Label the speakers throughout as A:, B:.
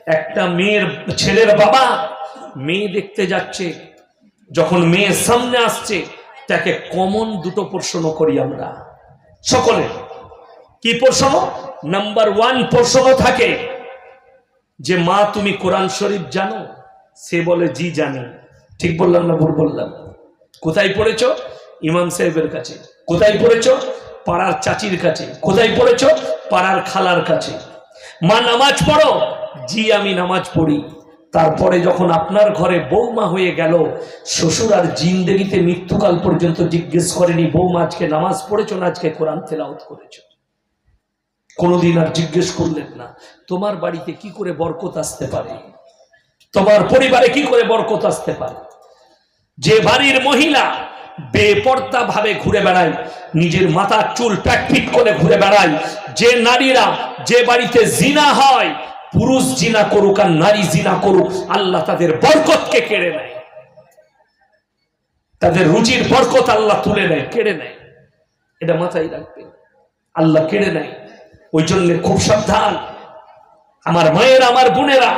A: একটা মেয়ের ছেলের বাবা মেয়ে দেখতে যাচ্ছে, যখন মেয়ে সামনে আসছে তাকে কমন দুটো প্রশ্ন করি আমরা সকলে। কি প্রশ্ন? নাম্বার 1 প্রশ্ন থাকে যে মা তুমি কোরআন শরীফ জানো? সে বলে জি জানি। ঠিক বললাম না ভুল বললাম? কোথায় পড়েছো? ইমাম সাহেবের কাছে। কোথায় পড়েছো? পাড়ার চাচির কাছে। কোথায় পড়েছো? পাড়ার খালার কাছে। মা নামাজ পড়ো? জি আমি নামাজ পড়ি। তারপরে যখন আপনার ঘরে বৌমা হয়ে গেল, শ্বশুর আর জিন্দেগিতে মৃত্যুকাল পর্যন্ত জিজ্ঞেস করেনি বৌমা আজকে নামাজ পড়েছো না আজকে কোরআন তেলাওয়াত করেছো? কোনোদিন আর জিজ্ঞেস করলেন না। তোমার বাড়িতে কি করে বরকত আসতে পারে? তোমার পরিবারে কি করে বরকত আসতে পারে? যে বাড়ির মহিলা বেপর্দা ভাবে ঘুরে বেড়ায়, নিজের মাথার চুল প্যাকপিট করে ঘুরে বেড়ায়, যে নারীরা, যে বাড়িতে জিনা হয়, পুরুষ জিনা করুক আর নারী জিনা করুক, আল্লাহ তাদের বরকতকে কেড়ে নেয়, তাদের রুজির বরকত আল্লাহ তুলে নেয়, কেড়ে নেয়। এটা মাথায় রাখবেন, আল্লাহ কেড়ে নেয়। ওই জন্য খুব সাবধান আমার মায়েরা, আমার বোনেরা,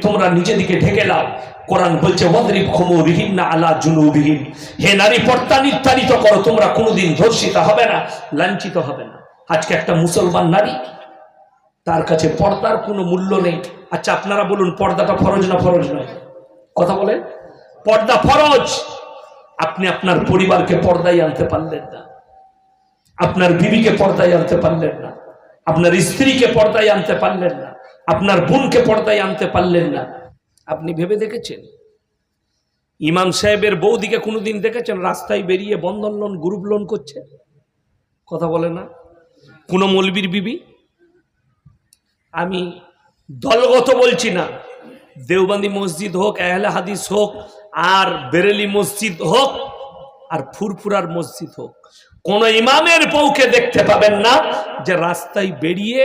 A: তোমরা নিজেদিকে ঢেকে নাও। কোরআন বলছে ওয়াদরিব খুমুরিহিন্না আলা জুনুবিহিন, হে নারী পর্দা নির্ধারিত করো, তোমরা কোনোদিন ধর্ষিত হবে না, লাঞ্ছিত হবে না। আজকে একটা মুসলমান নারী, তার কাছে পর্দার কোনো মূল্য নেই। আচ্ছা আপনারা বলুন, পর্দাটা ফরজ না ফরজ নয়? কথা বলেন। পর্দা ফরজ। আপনি আপনার পরিবারকে পর্দায় আনতে পারলেন না, আপনার বিবিকে পর্দায় আনতে পারলেন না, আপনার স্ত্রীকে পর্দায় আনতে পারলেন না, আপনার বোনকে পর্দায় আনতে পারলেন না। আপনি ভেবে দেখেছেন ইমাম সাহেবের বৌদিকে কোনোদিন দেখেছেন রাস্তায় বেরিয়ে বন্ধন লোন, গ্রুপ লোন করছে? কথা বলে না। কোন মৌলবীর বিবি, আমি দলগত বলছি না, দেওবন্দি মসজিদ হোক, আহলে হাদিস হোক, আর বেরেলি মসজিদ হোক, আর ফুরফুরার মসজিদ হোক, কোন ইমামের বউকে দেখতে পাবেন না যে রাস্তায় বেরিয়ে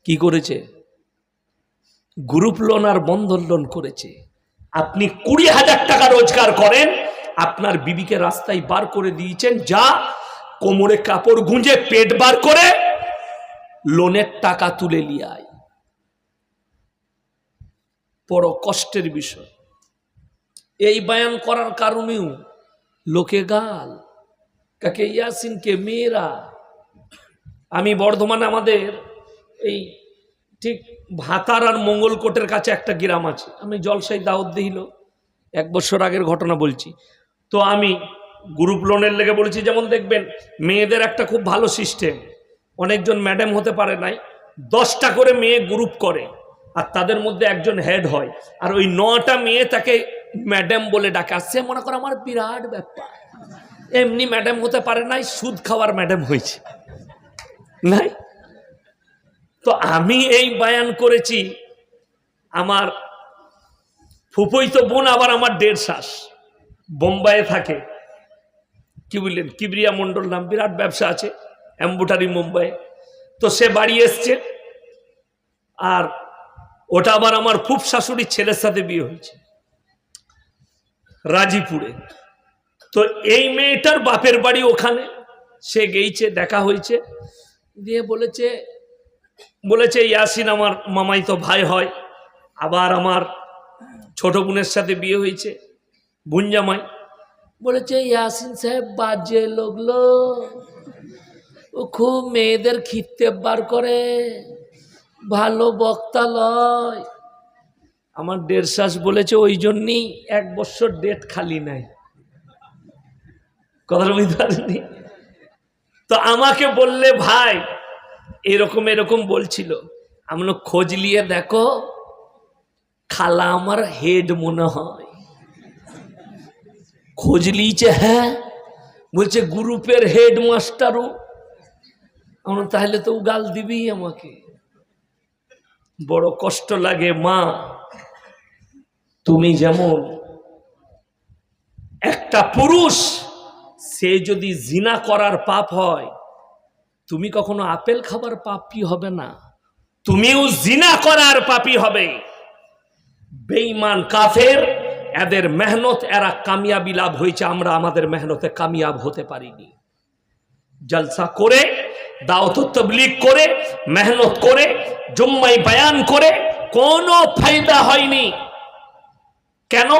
A: কি করেছে? গ্রুপ লোন আর বন্ধন লোন করেছে। আপনি 20,000 টাকা রোজগার করেন, আপনার বিবিকে রাস্তায় বার করে দিয়েছেন, যা কোমরে কাপড় গুঁজে পেট বার করে লোনের টাকা তুলে নিয়ে আয়। বড় কষ্টের বিষয়। এই বয়ান করার কারণেও লোকে গাল, কাকে ইয়াসিনকে মেয়েরা। আমি বর্ধমানে, আমাদের এই ঠিক ভাতার আর মঙ্গলকোটের কাছে একটা গ্রাম আছে, আমি জলসাই দাওয়াত দিল 1 বছর আগের ঘটনা বলছি। তো আমি গ্রুপ লোনের লেগে বলেছি, যেমন দেখবেন মেয়েদের একটা খুব ভালো সিস্টেম, অনেকজন ম্যাডাম হতে পারে নাই, 10টা করে মেয়ে গ্রুপ করে, আর তাদের মধ্যে একজন হেড হয়, আর ওই 9টা মেয়ে তাকে ম্যাডাম বলে ডাকে। আসছে মনে করো আমার বিরাট ব্যাপার, এমনি ম্যাডাম হতে পারে নাই, সুদ খাওয়ার ম্যাডাম হয়েছে নাই। তো আমি এই বয়ান করেছি, আমার ফুফুইতো বোন, আবার আমার 1.5 শ্বাস বোম্বাইয়ে থাকে, কি বললেন, কিবরিয়া মন্ডল নাম, বিরাট ব্যবসা আছে, এম্বুটারি মুম্বাই। তো সে বাড়ি এসছে, আর ওটা আবার আমার ফুফ শাশুড়ির ছেলের সাথে বিয়ে হয়েছে রাজিপুরে। তো এই মেয়েটার বাপের বাড়ি ওখানে, সে গেইছে, দেখা হয়েছে, দিয়ে বলেছে ইয়াসিন আমার মামাই তো ভাই হয়, আবার আমার ছোট বোনের সাথে বিয়ে হয়েছে, বোন জামাই। বলেছে ইয়াসিন সাহেব বাজে লোকলো, ও খুব মেয়েদের খিত্তে বার করে, ভালো বক্তা লয়। আমার 1.5 শ্বাস বলেছে ওই জন্যই 1 বছর ডেট খালি নাই। কথা বুঝতে পারেননি? তো আমাকে বললে ভাই এরকম এরকম বলছিল, আমি খোঁজ নিয়ে দেখো, খালা আমার হেড মনে হয়। খোঁজ লিয়েছে, হ্যাঁ, বলছে গ্রুপের হেড মাস্টারও। আমরা তাহলে তো গাল দিবি আমাকে। বড় কষ্ট লাগে। মা তুমি যেমন, একটা পুরুষ সে যদি জিনা করার পাপ হয়, তুমি কখনো আপেল খাবার পাপী হবে না, তুমিও জিনা করার পাপী হবে। বেঈমান কাফের, এদের মেহনত, এরা কামিয়াবি লাভ হয়েছে, আমরা আমাদের মেহনতে কামিয়াব হতে পারিনি। জলসা করে, দাওয়াত ও তাবলীগ করে, মেহনত করে জুম্মায় বয়ান করে কোনো ফায়দা হয়নি। কেন?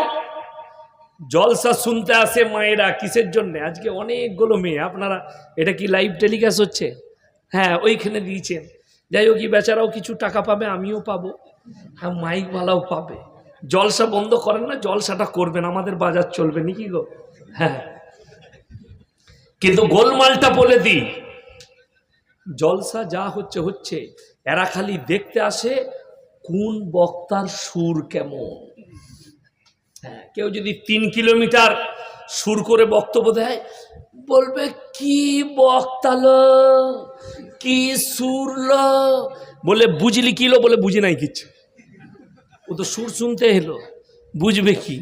A: জলসা শুনতে আসে মায়েরা কিসের জন্য? আজকে অনেকগুলো মেয়ে, আপনারা এটা কি লাইভ টেলিকাস্ট হচ্ছে? হ্যাঁ, ওইখানে দিয়েছেন। যাই হোক, কি বেচারাও কিছু টাকা পাবে, আমিও পাবো, হ্যাঁ মাইকওয়ালাও পাবে। জলসা বন্ধ করেন না, জলসাটা করবেন, আমাদের বাজার চলবে নাকি গো? হ্যাঁ, কিন্তু গোলমালটা বলে দিই, জলসা যা হচ্ছে হচ্ছে, এরা খালি দেখতে আসে কোন বক্তার সুর কেমন। হ্যাঁ, কেউ যদি 3 কিলোমিটার সুর করে বক্তব্য দেয়, বলবে কি বক্তালো, কি সুরলো, বলে বুঝলি কিলো, বলে বুঝি নাই কিছু, ও তো সুর শুনতে এলো, বুঝবে কি?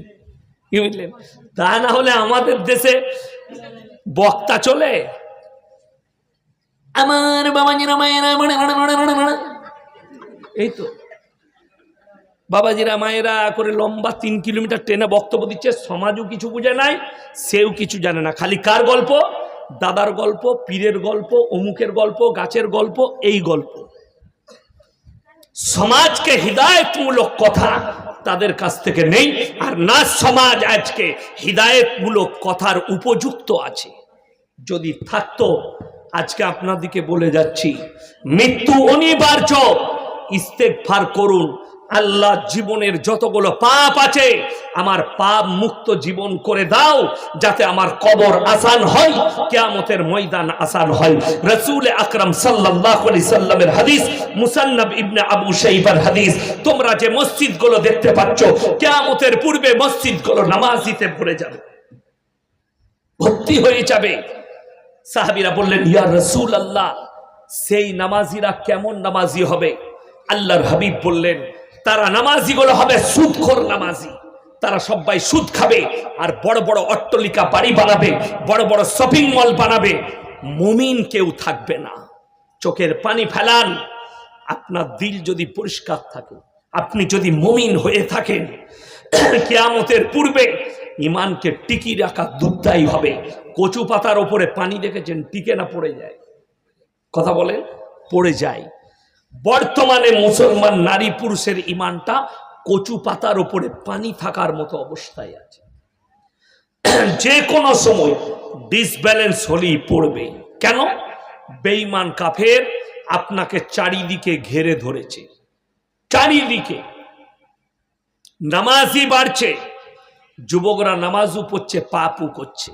A: বুঝলেন? তা না হলে আমাদের দেশে বক্তা চলে, আমার বাবাজিরা মায়েরা, এই তো বাবাজিরা মায়েরা করে লম্বা 3 কিলোমিটার ট্রেনে বক্তব্য দিচ্ছে, সমাজও কিছু বুঝে নাই, সেও কিছু জানে না, খালি কার গল্প? দাদার গল্প, পীরের গল্প, অমুকের গল্প, গাছের গল্প, এই গল্প। সমাজকে হিদায়তমূলক কথা তাদের কাছ থেকে নেই, আর না সমাজ আজকে হিদায়তমূলক কথার উপযুক্ত আছে। যদি থাকতো, আজকে আপনাদেরকে বলে যাচ্ছি, মৃত্যু অনিবার্য, ইস্তেগফার করুন। আল্লাহ জীবনের যতগুলো পাপ আছে, আমার পাপ মুক্ত জীবন করে দাও, যাতে আমার কবর আসান হয়, কিয়ামতের ময়দান আসান হয়। রাসূল আকরাম সাল্লাল্লাহু আলাইহি সাল্লামের হাদিস, মুসান্নাফ ইবনে আবু শাইবার হাদিস, তোমরা যে মসজিদগুলো দেখতে পাচ্ছ, কিয়ামতের পূর্বে মসজিদগুলো নামাজিতে ভরে যাবে, ভর্তি হয়ে যাবে। সাহাবীরা বললেন, ইয়া রাসূলুল্লাহ, সেই নামাজিরা কেমন নামাজি হবে? আল্লাহর হাবিব বললেন, তারা নামাজিগুলো হবে সুদখোর নামাজি, তারা সবাই সুদ খাবে, আর বড় বড় অট্টালিকা বাড়ি বানাবে, বড় বড় শপিং মল বানাবে, মুমিন কেউ থাকবে না। চোখের পানি ফেলান, আপনার দিল যদি পরিষ্কার থাকে, আপনি যদি মুমিন হয়ে থাকেন, কিয়ামতের পূর্বে ইমানকে টিকি রাখা দুঃদায়ী হবে। কচু পাতার উপরে পানি দেখেছেন, টিকে না পড়ে যায়? কথা বলেন, পড়ে যায়। বর্তমানে মুসলমান নারী পুরুষের ইমানটা কচু পাতার উপরে পানি থাকার মতো অবস্থায় আছে, যে কোনো সময় ডিসব্যালেন্স হলেই পড়বে। কেন? বেঈমান কাফের আপনাকে চারিদিকে ঘেরে ধরেছে, চারিদিকে। নামাজি বাড়ছে, যুবকরা নামাজও পড়ছে, পাপও করছে,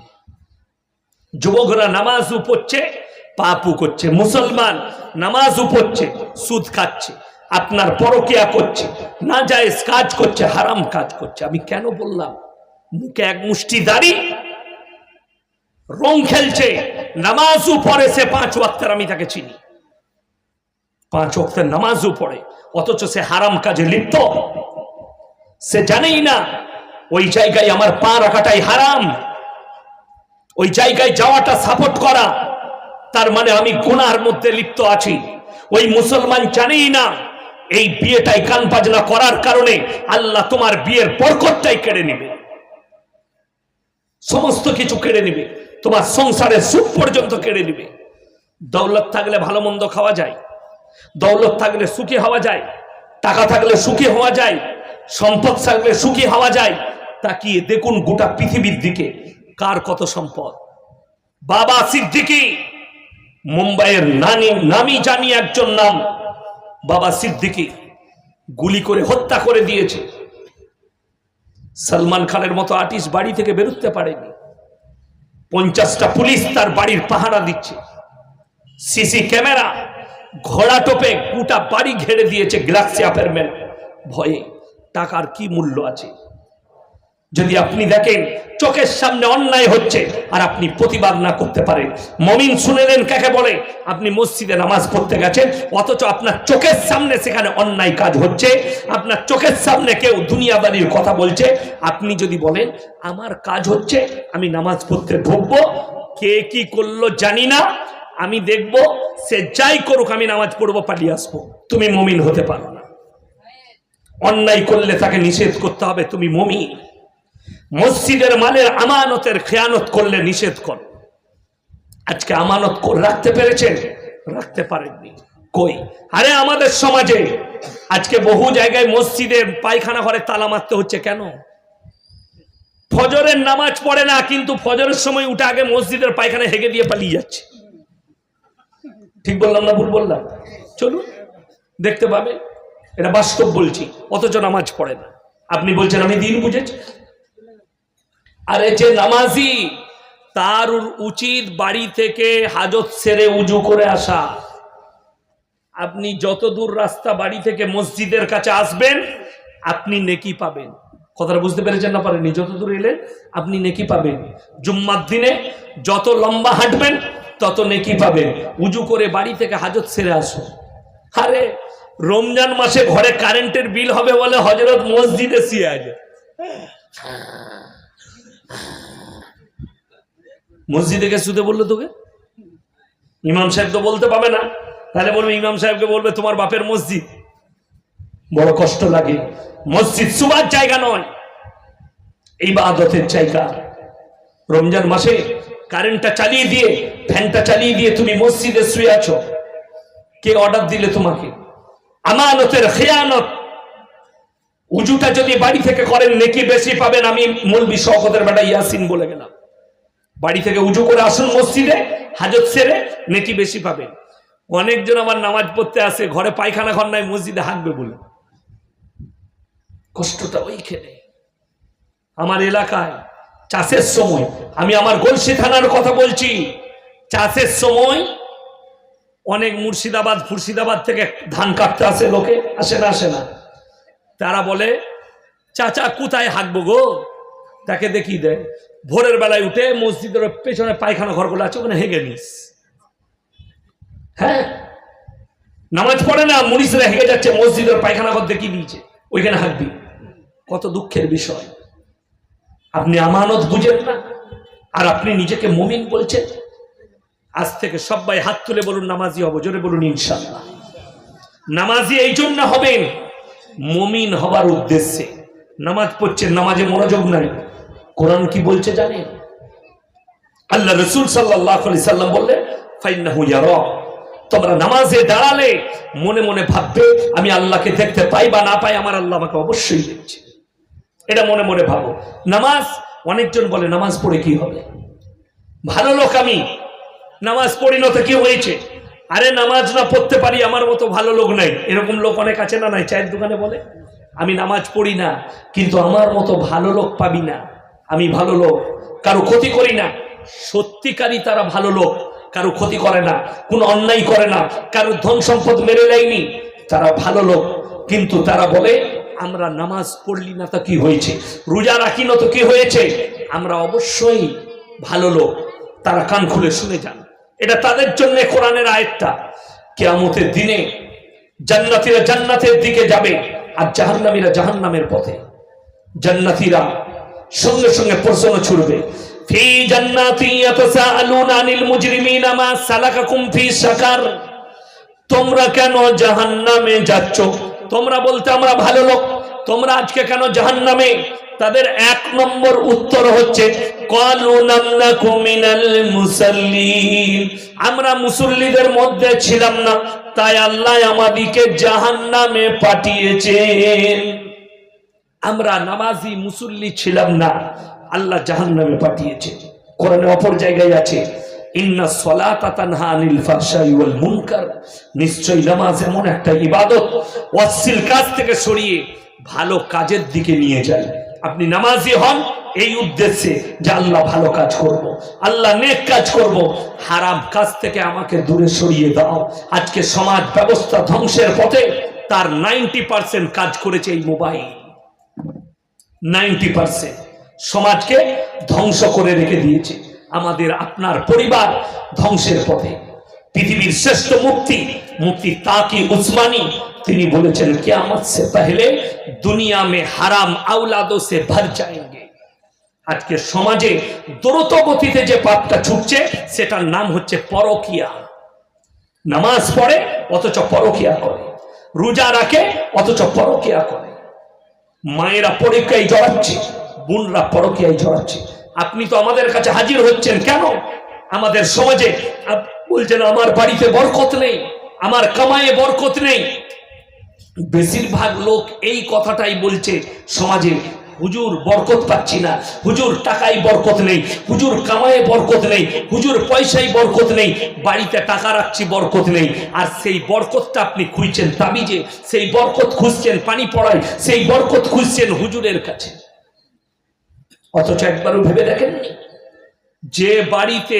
A: যুবকরা নামাজও পড়ছে, পাপও করছে। মুসলমান নামাজও পড়ছে, সুদ খাচ্ছে, আপনার পরকিয়া করছে, নাজায়েজ কাজ করছে, হারাম কাজ করছে। আমি কেন বললাম? মুখে এক মুষ্টি দাড়ি, রং খেলছে, নামাজও পড়ে, সে 5 ওয়াক্তের, আমি তাকে চিনি, 5 ওয়াক্তের নামাজও পড়ে, অথচ সে হারাম কাজে লিপ্ত। সে জানেই না ওই জায়গায় আমার পা রাখাটাই হারাম, ওই জায়গায় যাওয়াটা সাপোর্ট করা, তার মানে আমি গুনার মধ্যে লিপ্ত আছি। ওই মুসলমান জানেই না এই বিয়েটাই গান বাজনা করার কারণে আল্লাহ তোমার বিয়ের বরকতটাই কেড়ে নেবে, সমস্ত কিছু কেড়ে নেবে, তোমার সংসারের সুখ পর্যন্ত কেড়ে নেবে। দৌলত থাকলে ভালো মন্দ খাওয়া যায়, দৌলত থাকলে সুখী হওয়া যায়, টাকা থাকলে সুখী হওয়া যায়, সম্পদ থাকলে সুখী হওয়া যায়। তাকিয়ে দেখুন গোটা পৃথিবীর দিকে কার কত সম্পদ। বাবা সিদ্দিকী, মুম্বাইয়ের নামি জানি একজন নাম, বাবা সিদ্দিকী গুলি করে হত্যা করে দিয়েছে। সলমান খানের মতো আর্টিস্ট বাড়ি থেকে বেরোতে পারেনি, 50টা পুলিশ তার বাড়ির পাহারা দিচ্ছে, সিসি ক্যামেরা, ঘোড়া টোপে গোটা বাড়ি ঘেরে দিয়েছে গ্যালাক্সি অ্যাপার্টমেন্ট ভয়ে। টাকার কি মূল্য আছে? যদি আপনি দেখেন চোখের সামনে অন্যায় হচ্ছে আর আপনি প্রতিবাদ না করতে পারেন, মুমিন শুনেলেন কাকে বলে? আপনি মসজিদে নামাজ পড়তে গেছেন, অথচ আপনার চোখের সামনে সেখানে অন্যায় কাজ হচ্ছে, আপনার চোখের সামনে কেউ দুনিয়াদারির কথা বলছে, আপনি যদি বলেন আমার কাজ হচ্ছে আমি নামাজ পড়তে ঢুকবো, কে কি করলো জানি না, আমি দেখবো, সে যাই করুক আমি নামাজ পড়বো, পালিয়ে আসবো, তুমি মুমিন হতে পারো না। অন্যায় করলে তাকে নিষেধ করতে হবে, তুমি মুমিন। মসজিদের মালের আমানতের খেয়ানত করলে নিষেধ কর। আজকে আমানত রাখতে পেরেছেন? রাখতে পারেননি। কই? আরে আমাদের সমাজে আজকে বহু জায়গায় মসজিদের পায়খানা ঘরে তালা মারতে হচ্ছে কেন? ফজরের নামাজ পড়ে না, কিন্তু ফজরের সময় উঠে আগে মসজিদের পায়খানা হেগে দিয়ে পালিয়ে যাচ্ছে। ঠিক বললাম না ভুল বললাম? চলুন দেখতে পাবে, এটা বাস্তব বলছি। অথচ নামাজ পড়ে না। আপনি বলছেন আমি দিন বুঝেছি। আরে যে নামাজি, তার উচিত বাড়ি থেকে হাজত সেরে উজু করে আসা। আপনি যত দূর রাস্তা বাড়ি থেকে মসজিদের কাছে আসবেন, আপনি নেকি পাবেন। কথাটা বুঝতে পেরেছেন না পারেননি? যত দূর এলেন আপনি নেকি পাবেন। জুম্মার দিনে যত লম্বা হাঁটবেন তত নেকি পাবেন। উজু করে বাড়ি থেকে হাজত সেরে আসুন। আরে রমজান মাসে ঘরে কারেন্টের বিল হবে বলে হযরত মসজিদে শুয়ে আছে। মসজিদে কে শুতে বললো তোকে? ইমাম সাহেব তো বলতে পাবে না, তাহলে বলবে ইমাম সাহেবকে বলবে তোমার বাপের মসজিদ। বড় কষ্ট লাগে। মসজিদ শুবার জায়গা নয়, ইবাদতের জায়গা। রমজান মাসে কারেন্টটা চালিয়ে দিয়ে, ফ্যানটা চালিয়ে দিয়ে তুমি মসজিদে শুয়ে আছো। কে অর্ডার দিলে তোমাকে? আমানতের খেয়ানত। উজুটা যদি বাড়ি থেকে করেন নেকি বেশি পাবেন। আমি মৌলবি শওকতের বেটা ইয়াসিন বলে গেলাম, বাড়ি থেকে উজু করে আসুন মসজিদে, হাজত সেরে নেকি বেশি পাবেন। অনেকজন আমার নামাজ পড়তে আসে, ঘরে পায়খানা ঘর নাই, মসজিদে হাঁকবে বলে। কষ্টটা ওইখানে। আমার এলাকায় চাষের সময়, আমি আমার গলসি থানার কথা বলছি, চাষের সময় অনেক মুর্শিদাবাদ ফুর্শিদাবাদ থেকে ধান কাটতে আসে লোকে, আসে না? আসে না? তারা বলে চাচা কোথায় হাঁকবো গো? তাকে দেখিয়ে দেয়, ভোরের বেলায় উঠে মসজিদের পেছনে পায়খানা ঘরগুলো আছে, ওখানে হেগে নিস। হ্যাঁ, নামাজ পড়ে না, মুনিশরা হেগে যাচ্ছে, মসজিদের পায়খানা ঘর দেখিয়ে দিয়েছে, ওইখানে হাঁকবি। কত দুঃখের বিষয়। আপনি আমানত বুঝেন না, আর আপনি নিজেকে মুমিন বলছেন। আজ থেকে সবাই হাত তুলে বলুন নামাজি হব। জোরে বলুন ইনশাআল্লাহ। নামাজি এই জন্য হবেন, মুমিন হবার উদ্দেশ্যে। নামাজ পড়ছেন, নামাজে মনোযোগ নাই। কোরআন কি বলছে জানেন? আল্লাহ রাসূল সাল্লাল্লাহু আলাইহি সাল্লাম বললেন ফাইন্নাহু ইয়ারা। তোমরা নামাজে দাঁড়ালে মনে মনে ভাববে আমি আল্লাহকে দেখতে পাই বা না পাই, আমার আল্লাহ আমাকে অবশ্যই দেখছে। এটা মনে মনে ভাবো। নামাজ, অনেকজন বলে নামাজ পড়ে কি হবে, ভালো লোক আমি, নামাজ পড়ি না তো কি হয়েছে? আরে নামাজ না পড়তে পারি আমার মতো ভালো লোক নাই, এরকম লোক অনেক আছে না? নাই? চায়ের দোকানে বলে আমি নামাজ পড়ি না, কিন্তু আমার মতো ভালো লোক পাবি না। আমি ভালো লোক, কারো ক্ষতি করি না। সত্যিকারই তারা ভালো লোক, কারো ক্ষতি করে না, কোনো অন্যায় করে না, কারো ধন সম্পদ মেরে নেয়নি, তারা ভালো লোক। কিন্তু তারা বলে আমরা নামাজ পড়লি না তো কি হয়েছে, রোজা রাখি না তো কি হয়েছে, আমরা অবশ্যই ভালো লোক। তারা কান খুলে শুনে যান, এটা তাদের জন্য কোরআনের আয়াতটা। কিয়ামতের দিনে জান্নাতীরা জান্নাতের দিকে যাবে, আর জাহান্নামীরা জাহান্নামের পথে। জান্নাতীরা সঙ্গে সঙ্গে প্রশ্ন ছুড়বে, ফি জান্নাতি ইয়াতাসাআলুনা আনিল মুজরিমিনা মা সালাকাকুম ফি সাকার। তোমরা কেন জাহান্নামে যাচ্ছ? তোমরা বলতে আমরা ভালো লোক, তোমরা আজকে কেন জাহান্নামে? তাদের এক নম্বর উত্তর হচ্ছে ক্বালু লাম নাকু মিনাল মুসাল্লিন। আমরা মুসল্লিদের মধ্যে ছিলাম না, তাই আল্লাহ আমাদেরকে জাহান্নামে পাঠিয়েছেন। আমরা নামাজি মুসল্লি ছিলাম না, আল্লাহ জাহান্নামে পাঠিয়েছে। কোরআনে অপর জায়গায় আছে ইন্না সলাতা তানহা আনিল ফাহশাই ওয়াল মুনকার। নিশ্চয়ই নামাজ এমন একটা ইবাদত, অশ্লীল কাজ থেকে সরিয়ে ভালো কাজের দিকে নিয়ে যায়। আপনি নামাজি হন এই উদ্দেশ্যে যে আল্লাহ ভালো কাজ করব, আল্লাহ নেক কাজ করব, হারাম কাজ থেকে আমাকে দূরে সরিয়ে দাও। আজকে সমাজ ব্যবস্থা ধ্বংসের পথে, তার 90% কাজ করেছে এই মোবাইল। 90% সমাজকে ধ্বংস করে রেখে দিয়েছে। আমাদের আপনার পরিবার ধ্বংসের পথে। পৃথিবীর শ্রেষ্ঠ মুফতি তাকি উসমানী তিনি বলেছেন কিয়ামত সে পহলে দুনিয়া মে হারাম আওলাদো সে ভর যায়েঙ্গে। আজকে সমাজে দ্রুত গতিতে যে পাপটা ছুটছে সেটার নাম হচ্ছে পরকিয়া। নামাজ পড়ে অথচ পরকিয়া করে, রোজা রাখে অথচ পরকিয়া করে, মায়েরা পরকিয়ায় জড়াচ্ছে, বোনরা পরকিয়ায় জড়াচ্ছে। আপনি তো আমাদের কাছে হাজির হচ্ছেন কেন? আমাদের সমাজে বলছেন আমার বাড়িতে বরকত নেই, আমার কামায়ে বরকত নেই। বেশিরভাগ লোক এই কথাটাই বলছে সমাজে, হুজুর বরকত পাচ্ছি না, হুজুর টাকায় বরকত নেই, হুজুর কামায়ে বরকত নেই, হুজুর পয়সায় বরকত নেই, বাড়িতে টাকা রাখছি বরকত নেই। আর সেই বরকতটা আপনি খুঁজছেন তাবিজে, সেই বরকত খুঁজছেন পানি পড়ায়, সেই বরকত খুঁজছেন হুজুরের কাছে। অথচ একবারও ভেবে দেখেননি যে বাড়িতে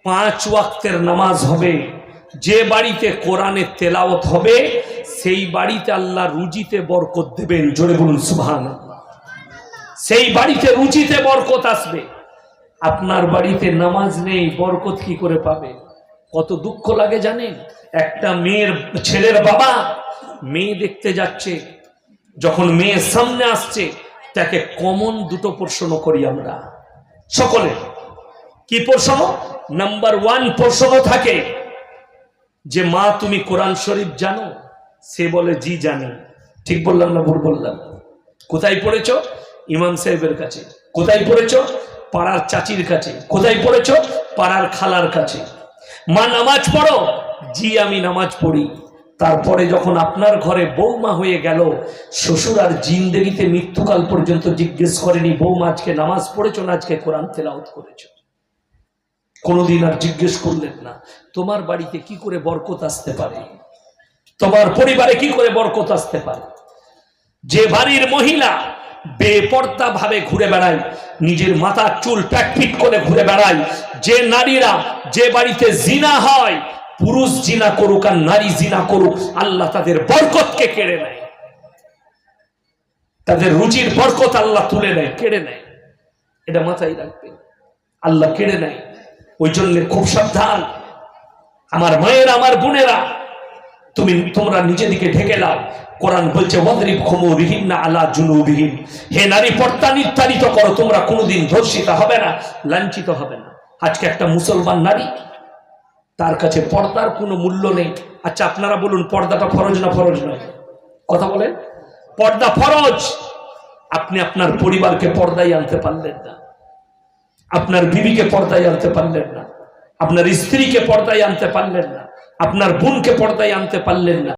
A: 5 ওয়াক্তের নামাজ হবে, যে বাড়িতে কোরআনের তেলাওয়াত হবে, সেই বাড়িতে আল্লাহ রুজিতে বরকত দেবেন। জোরে বলুন সুবহানাল্লাহ। সেই বাড়িতে রুজিতে বরকত আসবে। আপনার বাড়িতে নামাজ নেই, বরকত কি করে পাবে? কত দুঃখ লাগে জানেন? একটা ছেলের বাবা মেয়ে দেখতে যাচ্ছে, যখন মেয়ে সামনে আসছে তাকে কমন দুটো প্রশ্ন করি আমরা সকলে। কি প্রশ্ন? নাম্বার 1 প্রশ্ন থাকে যে মা তুমি কোরআন শরীফ জানো? সে বলে জি জানি। ঠিক বললাম না ভুল বললাম? কোথায় পড়েছো? ইমাম সাহেবের কাছে। কোথায় পড়েছো? পাড়ার চাচির কাছে। কোথায় পড়েছো? পাড়ার খালার কাছে। মা নামাজ পড়ো? জি আমি নামাজ পড়ি। তারপরে যখন আপনার ঘরে বৌমা হয়ে গেল, শ্বশুর আর জিন্দেগিতে মৃত্যুকাল পর্যন্ত জিজ্ঞেস করেনি বৌমা আজকে নামাজ পড়েছো না আজকে কোরআন তেলাওয়াত করেছো? কোনোদিন আর জিজ্ঞেস করলেন না। তোমার বাড়িতে কি করে বরকত আসতে পারে? তোমার পরিবারে কি করে বরকত আসতে পারে? যে বাড়ির মহিলা বেপর্দা ভাবে ঘুরে বেড়ায়, নিজের মাথার চুল প্যাকপিট করে ঘুরে বেড়ায়, যে নারীরা, যে বাড়িতে জিনা হয়, পুরুষ জিনা করুক আর নারী জিনা করুক, আল্লাহ তাদের বরকতকে কেড়ে নেয়, তাদের রুজির বরকত আল্লাহ তুলে নেয়, কেড়ে নেয়। এটা মাথায় রাখবেন, আল্লাহ কেড়ে নেয়। ওই জন্য খুব সাবধান আমার মায়েরা, আমার বোনেরা, তোমরা নিজেদিকে ঢেকে নাও। কোরআন বলছে ওয়াদরিব খুমুরিহিন্না আলা জুনুবিহিন, হে নারী পর্দা নির্ধারিত করো, তোমরা কোনোদিন ধর্ষিত হবে না, লাঞ্ছিত হবে না। আজকে একটা মুসলমান নারী, তার কাছে পর্দার কোনো মূল্য নেই। আচ্ছা আপনারা বলুন, পর্দাটা ফরজ না ফরজ নয়? কথা বলেন। পর্দা ফরজ। আপনি আপনার পরিবারকে পর্দায় আনতে পারলেন না, আপনার বিবিকে পর্দায় আনতে পারলেন না, আপনার স্ত্রীকে পর্দায় আনতে পারলেন না, আপনার বোনকে পর্দায় আনতে পারলেন না।